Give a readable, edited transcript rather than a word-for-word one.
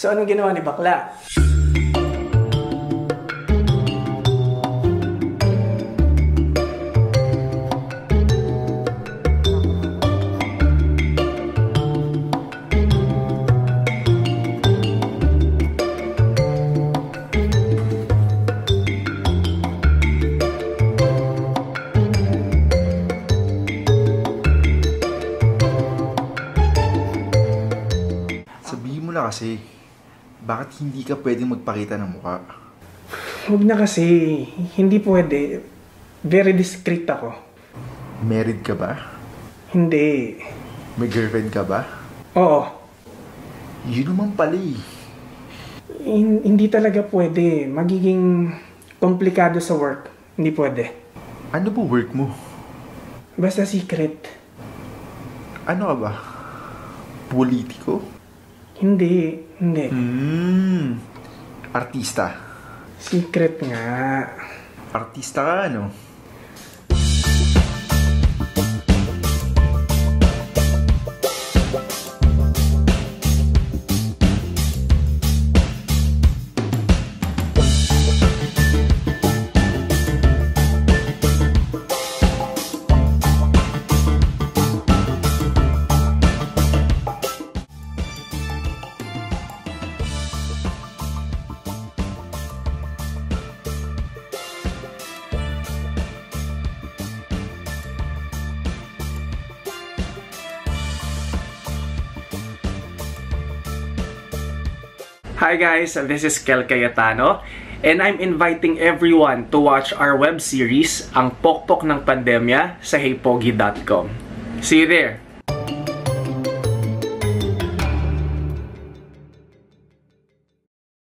So, anong ginawa ni bakla? Sabihin mo na kasi, bakit hindi ka pwedeng magpakita ng mukha? Huwag na kasi. Hindi pwede. Very discreet ako. Married ka ba? Hindi. May girlfriend ka ba? Oo. Yun naman pala eh. Hindi talaga pwede. Magiging komplikado sa work. Hindi pwede. Ano ba work mo? Basta secret. Ano ka ba? Politiko? Hindi. Artista? Secret nga. Artista ka, ano? Hi guys, this is Kel Cayetano and I'm inviting everyone to watch our web series, Ang Pokpok ng Pandemya sa heypogi.com. See you there!